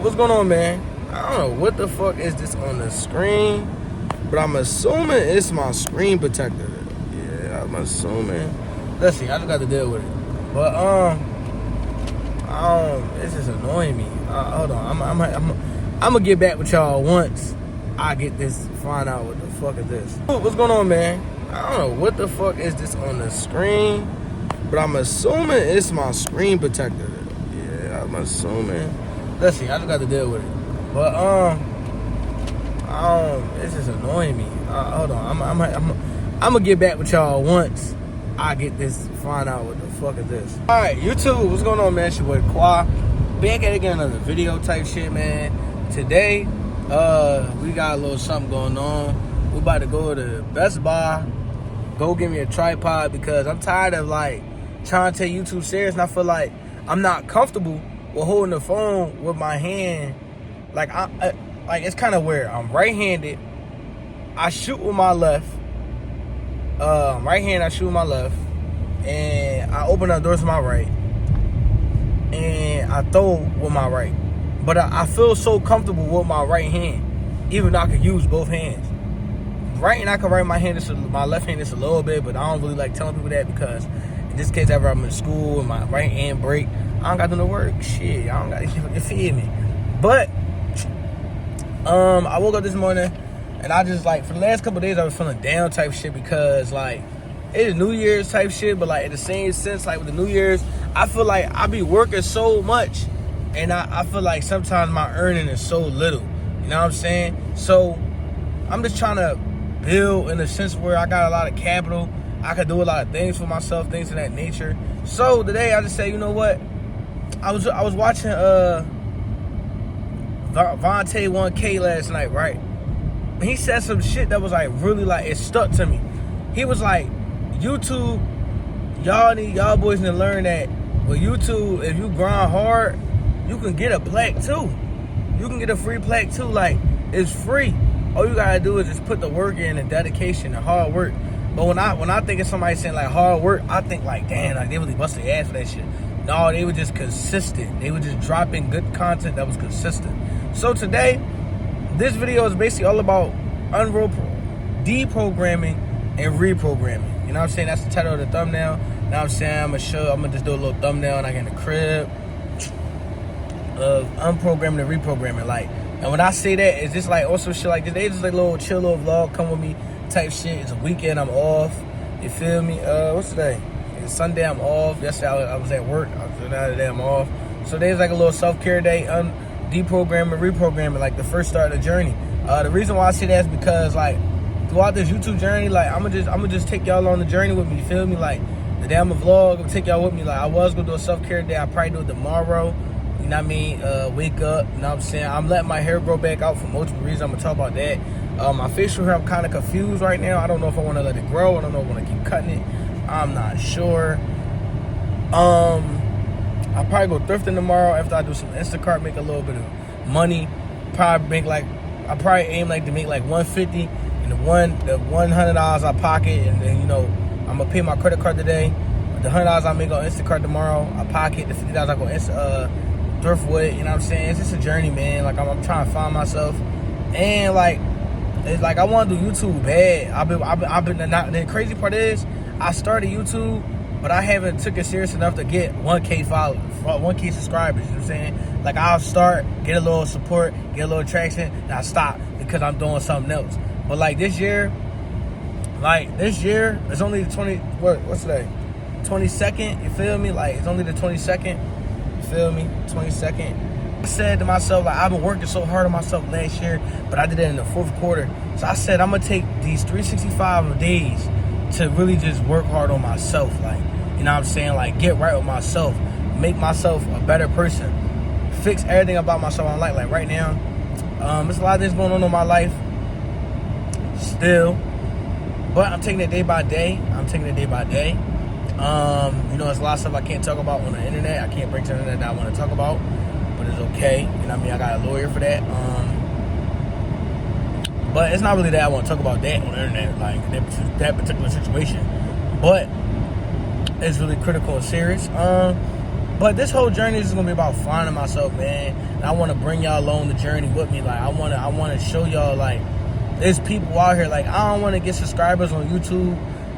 YouTube, what's going on, man? I don't know what the fuck is this on the screen, but I'm assuming it's my screen protector. Yeah, I'm assuming. Let's see, I just got to deal with it. But it's just annoying me. Hold on, I'm gonna get back with y'all once I get this. Find out what the fuck is this. What's going on, man? I don't know what the fuck is this on the screen, but I'm assuming it's my screen protector. Yeah, I'm assuming. Let's see, I just got to deal with it. But it's just annoying me. Hold on, I'm gonna get back with y'all once I get this. Find out what the fuck is this. All right, YouTube, what's going on, man? It's your boy Qua. Back at again, another video type shit, man. Today, we got a little something going on. We about to go to Best Buy, go get me a tripod because I'm tired of like trying to take YouTube serious, and I feel like I'm not comfortable with holding the phone with my hand. Like like it's kind of weird. I'm right-handed. I shoot with my left. Right hand, I shoot with my left, and I open up doors with my right, and I throw with my right. But I feel so comfortable with my right hand, even though I could use both hands. Right, and I can write my left hand just a little bit, but I don't really like telling people that because in this case, ever I'm in school and my right hand break, I don't got to do no work. Shit, I don't got to feed me. But I woke up this morning and I just like for the last couple of days I was feeling down type shit because like it is New Year's type shit, but like in the same sense, like with the New Year's, I feel like I be working so much and I feel like sometimes my earning is so little. You know what I'm saying? So I'm just trying to build in a sense where I got a lot of capital. I could do a lot of things for myself, things of that nature. So today I just say, you know what? I was watching Vontae 1K last night, right? And he said some shit that was like really like it stuck to me. He was like, YouTube, y'all boys need to learn that with YouTube, if you grind hard, you can get a plaque too. You can get a free plaque too. Like, it's free. All you gotta do is just put the work in and dedication and hard work. But when I think of somebody saying like hard work, I think like, damn, like they really bust their ass for that shit. No, they were just consistent. They were just dropping good content that was consistent. So today, this video is basically all about deprogramming and reprogramming. You know what I'm saying? That's the title of the thumbnail. You know what I'm saying? I'm gonna just do a little thumbnail and I get in the crib of unprogramming and reprogramming. Like, and when I say that, it's just like also shit like this. They just like little chill little vlog, come with me type shit. It's a weekend, I'm off. You feel me? What's today? It's Sunday, I'm off. Yesterday I was at work. So now today I'm off. So today's like a little self-care day, deprogramming, reprogramming, like the first start of the journey. The reason why I say that is because like throughout this YouTube journey, like I'm gonna just take y'all on the journey with me. You feel me? Like the day I'm a vlog, I'm gonna take y'all with me. Like I was gonna do a self-care day. I probably do it tomorrow. You know what I mean? Wake up. You know what I'm saying? I'm letting my hair grow back out for multiple reasons. I'm gonna talk about that. My facial hair, I'm kind of confused right now. I don't know if I want to let it grow. I don't know if I want to keep cutting it. I'm not sure. I'll probably go thrifting tomorrow after I do some Instacart, make a little bit of money. Probably make like, I probably aim like to make like $150 and the $100 I pocket, and then, you know, I'm gonna pay my credit card today. The $100 I make on Instacart tomorrow, I pocket. The $50 I go thrift with. You know what I'm saying? It's just a journey, man. Like I'm trying to find myself, and like it's like I want to do YouTube bad. I've been. The crazy part is I started YouTube, but I haven't took it serious enough to get 1K followers, 1K subscribers. You know what I'm saying? Like I'll start, get a little support, get a little traction, and I stop because I'm doing something else. But like this year, it's only the 20. What's today? 22nd. You feel me? Like it's only the 22nd. You feel me? 22nd. I said to myself, like I've been working so hard on myself last year, but I did it in the fourth quarter. So I said I'm gonna take these 365 days to really just work hard on myself. Like, you know what I'm saying? Like get right with myself, make myself a better person, fix everything about myself I like. Like right now, there's a lot of things going on in my life still, but I'm taking it day by day. You know, there's a lot of stuff I can't talk about on the internet. I can't bring to the internet that I want to talk about, but it's okay. You know what I mean? I got a lawyer for that. But it's not really that I want to talk about that on the internet, like that particular situation. But it's really critical and serious. But this whole journey is gonna be about finding myself, man. And I want to bring y'all along the journey with me. Like I want to show y'all like there's people out here. Like I don't want to get subscribers on YouTube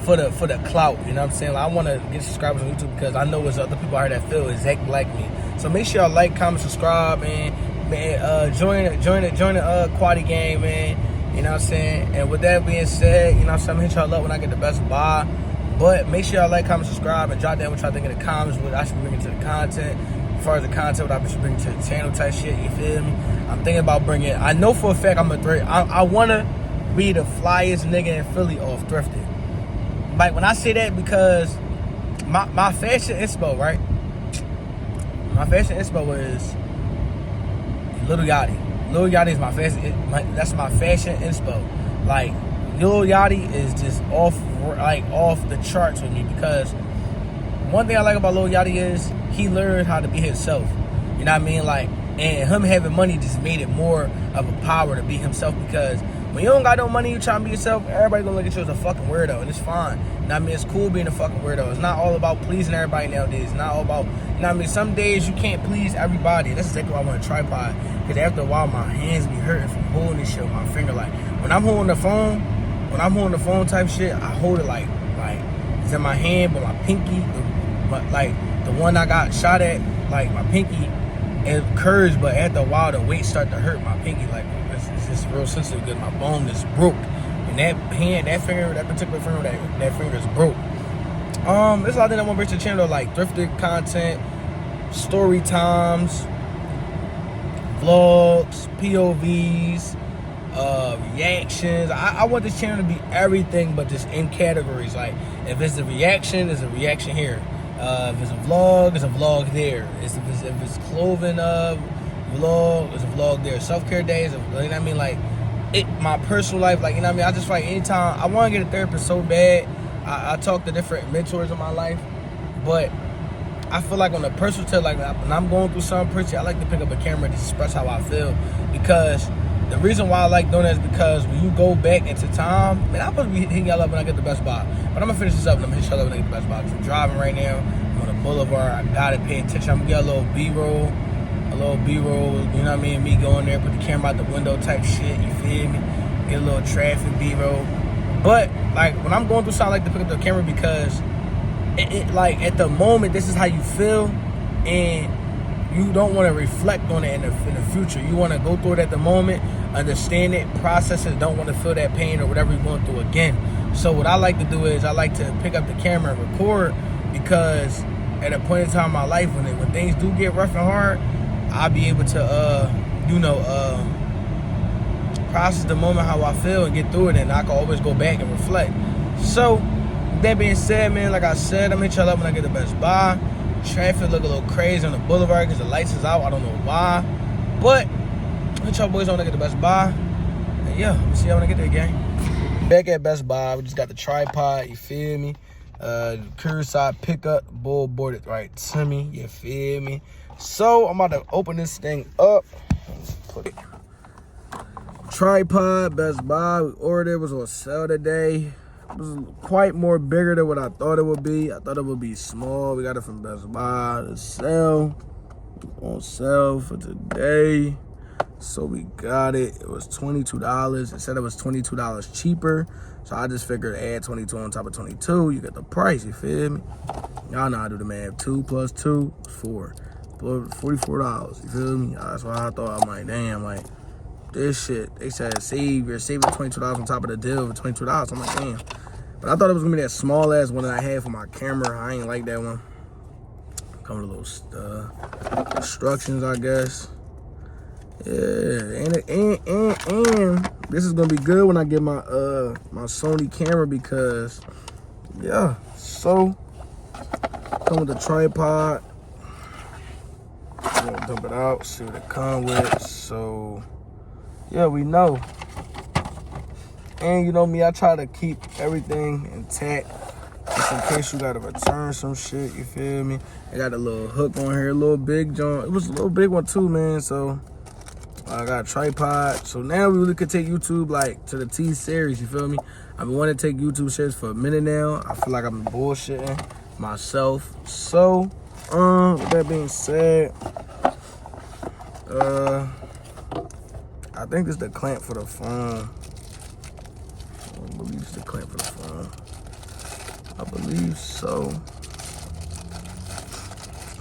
for the clout. You know what I'm saying? Like, I want to get subscribers on YouTube because I know there's other people out here that feel exactly like me. So make sure y'all like, comment, subscribe, man. Join the Quaddy gang, man. You know what I'm saying? And with that being said, you know what I'm saying, I'm gonna hit y'all up when I get the Best Buy. But make sure y'all like, comment, subscribe, and drop down what y'all think in the comments, what I should be bringing to the content. As far as the content, what I should bring to the channel type shit, you feel me? I'm thinking about bringing, I know for a fact I want to be the flyest nigga in Philly off thrifting. Like, when I say that, because my fashion inspo, right? My fashion inspo is Lil Yachty. Lil Yachty is my fashion, that's my fashion inspo. Like, Lil Yachty is just off the charts with me, because one thing I like about Lil Yachty is he learned how to be himself. You know what I mean? Like, and him having money just made it more of a power to be himself, because when you don't got no money, you trying to be yourself, everybody gonna look at you as a fucking weirdo, and it's fine. You know what I mean? It's cool being a fucking weirdo. It's not all about pleasing everybody nowadays. It's not all about, you know what I mean? Some days you can't please everybody. That's exactly why I want a tripod, because after a while my hands be hurting from holding this shit with my finger. Like, when I'm holding the phone type shit, I hold it like it's in my hand, but my pinky, the one I got shot at, like my pinky, it curves, but after a while the weight start to hurt my pinky. Like, it's just real sensitive because my bone is broke. And that particular finger, that finger is broke. There's a lot of things I want to bring to the channel, like thrifted content, story times, vlogs, POVs, reactions. I want this channel to be everything but just in categories. Like, if it's a reaction, there's a reaction here. If it's a vlog, there's a vlog there. If it's clothing vlog, there's a vlog there. Self-care days, you know what I mean? Like, my personal life, like, you know what I mean? I just feel like anytime, I want to get a therapist so bad. I talk to different mentors in my life, but I feel like on a personal tip, like when I'm going through something personally, I like to pick up a camera and express how I feel, because the reason why I like doing that is because when you go back into time, man, I'm supposed to be hitting y'all up when I get the Best Buy, but I'm gonna finish this up and I'm gonna hit y'all up when I get the Best Buy. I'm driving right now, I'm on the boulevard, I gotta pay attention. I'm gonna get a little B-roll, you know what I mean? Me going there, put the camera out the window type shit, you feel me? Get a little traffic B-roll. But, like, when I'm going through something, I like to pick up the camera because it like, at the moment, this is how you feel, and you don't want to reflect on it in the future. You want to go through it at the moment, understand it, process it, don't want to feel that pain or whatever you're going through again. So what I like to do is I like to pick up the camera and record, because at a point in time in my life, when things do get rough and hard, I'll be able to, process the moment how I feel and get through it, and I can always go back and reflect. So, that being said, man, like I said, I'm gonna hit y'all up when I get the Best Buy. Traffic look a little crazy on the boulevard because the lights is out. I don't know why, but hit y'all boys on when I get the Best Buy. And yeah, we'll see y'all when I get there, gang. Back at Best Buy, we just got the tripod, you feel me? Curbside pickup, bull boarded right to me, you feel me? So, I'm about to open this thing up. Put it. Tripod, Best Buy, we ordered it, was on sale today. It was quite more bigger than what I thought it would be. I thought it would be small. We got it from Best Buy. The sale, on sale for today. So we got it. It was $22. It said it was $22 cheaper. So I just figured add 22 on top of 22. You get the price, you feel me? Y'all know how to do the math. 2 plus 2 is 4. $44, you feel me? That's why I thought, I'm like, damn, like, this shit, they said you're saving $22 on top of the deal for $22. I'm like, damn. But I thought it was gonna be that small ass one that I had for my camera. I ain't like that one. Come with a little instructions, I guess. Yeah, and this is gonna be good when I get my my Sony camera, because yeah. So come with the tripod. I'm gonna dump it out, see what it comes with. So yeah, we know. And you know me, I try to keep everything intact, just in case you gotta return some shit, you feel me? I got a little hook on here, a little big joint. It was a little big one too, man, so I got a tripod. So now we really could take YouTube, like, to the T series, you feel me? I've been wanting to take YouTube shares for a minute now. I feel like I've been bullshitting myself. So With that being said, I think this is the clamp for the phone. I believe it's the clamp for the phone. I believe so.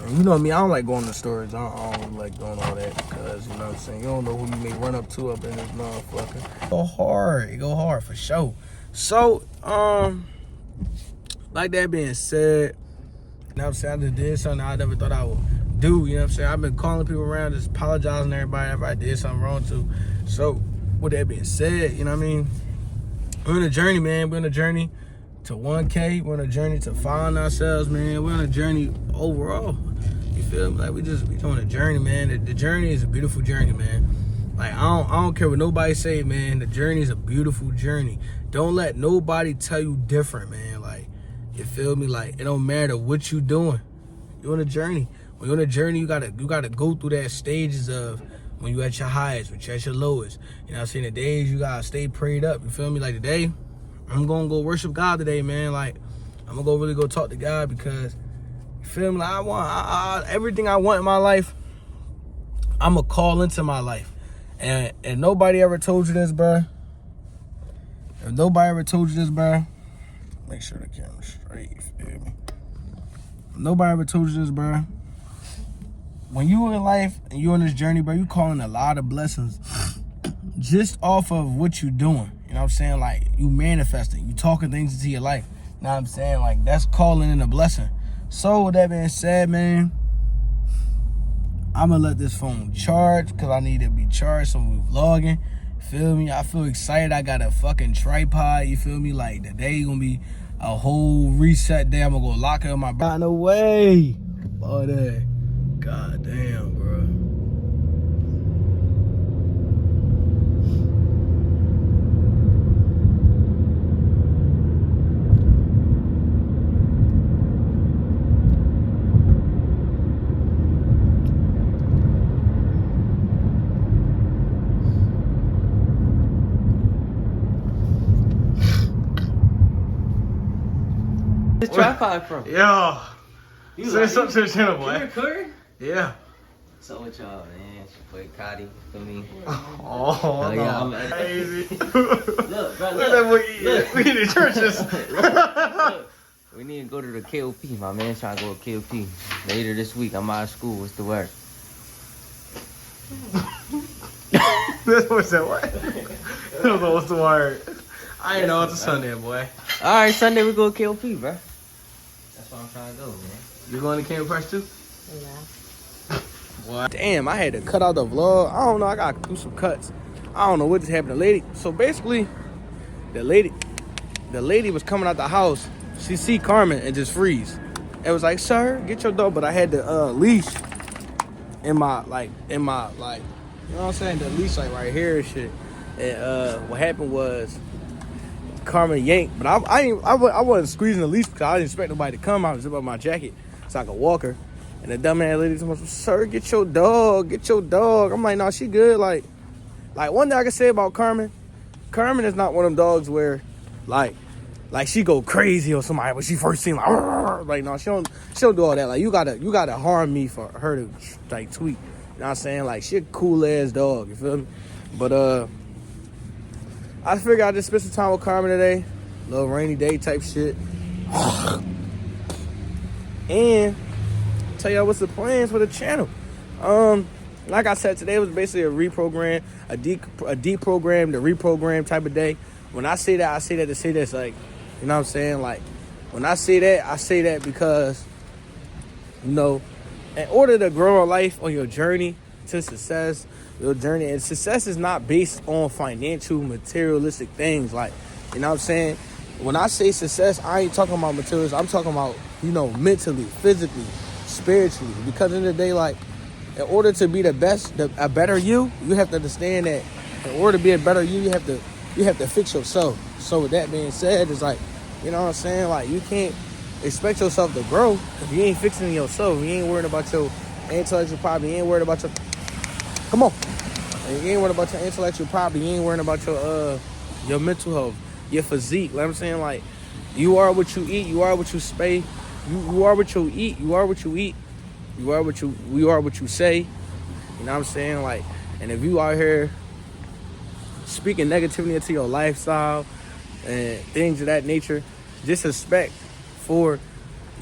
And you know me, I don't like going to stores. I don't like doing all that because, you know what I'm saying, you don't know who you may run up to up in this motherfucker. It go hard for sure. So, like that being said, you know what I'm saying, I just did something I never thought I would do, you know what I'm saying? I've been calling people around, just apologizing to everybody if I did something wrong too. So, with that being said, you know what I mean? We're on a journey, man. We're on a journey to 1K. We're on a journey to find ourselves, man. We're on a journey overall. You feel me? Like, we on a journey, man. The journey is a beautiful journey, man. Like, I don't care what nobody say, man. The journey is a beautiful journey. Don't let nobody tell you different, man. Like, you feel me? Like, it don't matter what you doing. You're on a journey. When you're on a journey, you gotta go through that stages of when you at your highest, when you at your lowest. You know what I'm saying? The days you gotta stay prayed up. You feel me? Like today, I'm gonna go worship God today, man. Like, I'm gonna really go talk to God because, you feel me? Like, I want everything I want in my life, I'm gonna call into my life. And nobody ever told you this, bro. If nobody ever told you this, bro, make sure the camera's straight, you feel me? If nobody ever told you this, bro, when you in life and you on this journey, bro, you calling a lot of blessings just off of what you doing. You know what I'm saying? Like, you manifesting, you talking things into your life. You know what I'm saying? Like, that's calling in a blessing. So, with that being said, man, I'm gonna let this phone charge because I need it to be charged so we're vlogging. Feel me? I feel excited. I got a fucking tripod. You feel me? Like, the day gonna be a whole reset day. I'm gonna go lock it on my back. No way. Oh, that. God damn, bro. This tripod from? Yo. You say something to the channel, boy. You recording? Yeah. So what y'all, man? It's your boy Cotty, for me. Oh, yeah, no. I'm Crazy. Look, bro, Look at that boy. look. We in the churches. Look. We need to go to the KOP. My man's trying to go to KOP. Later this week, I'm out of school. What's the word? This boy said what? I don't know what's the word. I ain't know it's a Sunday, boy. Alright, Sunday we go to KOP, bro. That's why I'm trying to go, man. You going to Camp Press too? Yeah. What? Damn, I had to cut out the vlog. I don't know. I got to do some cuts. I don't know what just happened to the lady. So basically, the lady was coming out the house. She see Carmen and just freeze. It was like, sir, get your dog. But I had the leash in my, you know what I'm saying? The leash like right here and shit. And what happened was Carmen yanked, but I wasn't squeezing the leash because I didn't expect nobody to come. I was zipping up my jacket so I could walk her. And the dumbass lady told me, sir, get your dog. I'm like, no, she good. Like one thing I can say about Carmen is not one of them dogs where, like she go crazy or somebody when she first seen like no, she don't do all that. Like you gotta harm me for her to like tweak. You know what I'm saying? Like she a cool ass dog. You feel me? But I figured I'd just spend some time with Carmen today. Little rainy day type shit. And tell y'all what's the plans for the channel. Like I said, today was basically a reprogram, a deprogram, the reprogram type of day. When I say that to say this, like, you know what I'm saying? Like, when I say that because, you know, in order to grow a life on your journey to success, and success is not based on financial, materialistic things. Like, you know what I'm saying? When I say success, I ain't talking about materials. I'm talking about, you know, mentally, physically, spiritually. Because in the day, like, in order to be the best, a better you have to understand that in order to be a better you have to fix yourself. So with that being said, it's like, you know what I'm saying? Like, you can't expect yourself to grow if you ain't fixing yourself. You ain't worried about your intellectual property. You ain't worried about your... Come on. You ain't worried about your intellectual property. You ain't worried about your mental health, your physique. Like I'm saying, like, you are what you eat. You are what you spay. You are what you eat. You are what you eat. You are what you say. You know what I'm saying? Like, and if you out here speaking negativity into your lifestyle and things of that nature, just expect for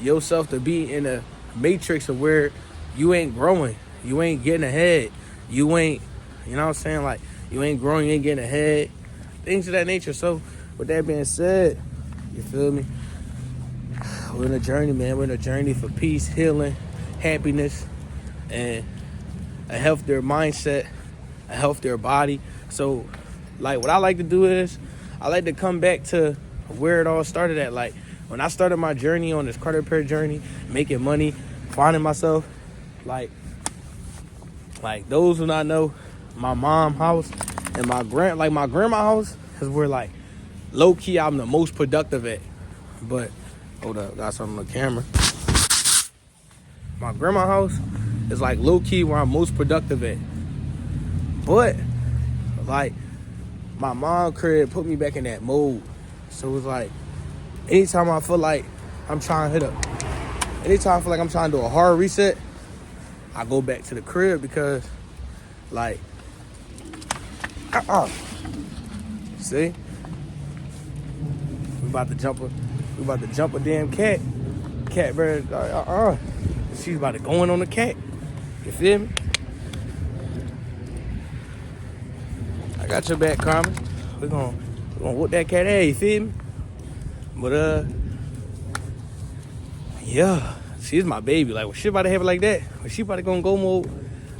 yourself to be in a matrix of where you ain't growing, you ain't getting ahead, you ain't, you know what I'm saying? Like, you ain't growing, you ain't getting ahead, things of that nature. So, with that being said, you feel me? We're in a journey, man. We're in a journey for peace, healing, happiness, and a healthier mindset, a healthier body. So, like, what I like to do is, I like to come back to where it all started at. Like, when I started my journey on this credit repair journey, making money, finding myself, like those who not know, my mom house and my grandma house is where, like, low key I'm the most productive at. But hold up, got something on the camera. My grandma house is like low key where I'm most productive at. But like, my mom crib put me back in that mode. So it was like, anytime I feel like I'm trying to anytime I feel like I'm trying to do a hard reset, I go back to the crib because, like, see, we about to jump a damn cat, bro. She's about to go in on the cat. You feel me? I got your back, Carmen. We're gonna whoop that cat ass, you feel me? But yeah, she's my baby. Like, when she about to have it like that, when she about to go in go mode,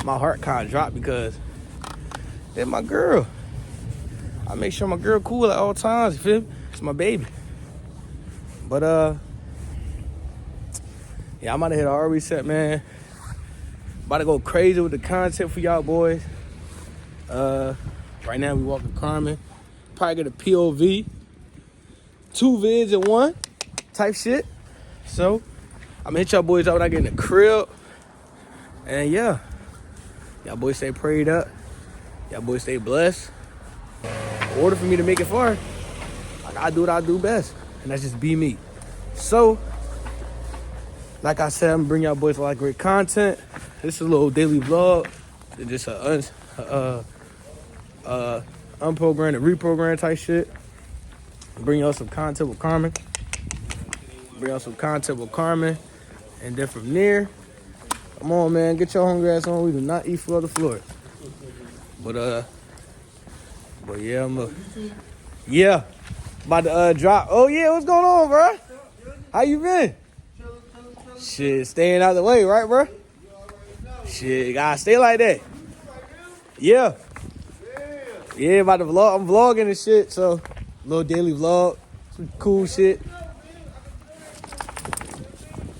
my heart kind of dropped because that's my girl. I make sure my girl cool at all times, you feel me? It's my baby. But yeah, I'm about to hit a hard reset, man. About to go crazy with the content for y'all boys. Right now we walking Carmen. Probably get a POV. 2 vids in 1 type shit. So I'm gonna hit y'all boys out when I get in the crib. And yeah, y'all boys stay prayed up. Y'all boys stay blessed. In order for me to make it far, I gotta do what I do best. And that's just be me. So, like I said, I'm gonna bring y'all boys a lot of great content. This is a little daily vlog. It's just unprogrammed and reprogrammed type shit. Bring y'all some content with Carmen. And then from there, come on, man, get your hungry ass on. We do not eat food on the floor. But yeah, about to drop. Oh yeah, what's going on, bro? How you been? Shit, staying out the way, right, bro? Shit, gotta stay like that. Yeah, about to vlog. I'm vlogging and shit, so little daily vlog, some cool shit.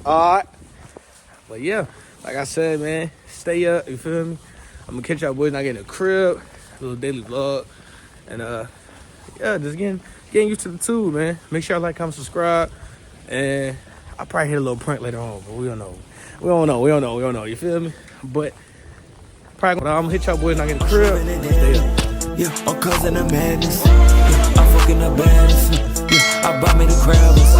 All right, but yeah, like I said, man, stay up. You feel me? I'm gonna catch y'all boys when I get in the crib. Little daily vlog, and yeah, just getting used to the tool, man. Make sure y'all like, comment, subscribe, and I'll probably hit a little prank later on, but we don't know. You feel me? But probably I'm gonna hit y'all boys when I get in the crib. Stay up. Yeah, I'm causing a madness. Yeah, I'm fucking up badness. Yeah, I buy me the Krabs.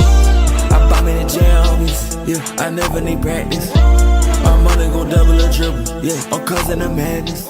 I buy me the jammies. Yeah, I never need practice. My money gon' double or triple. Yeah, I'm causing a madness.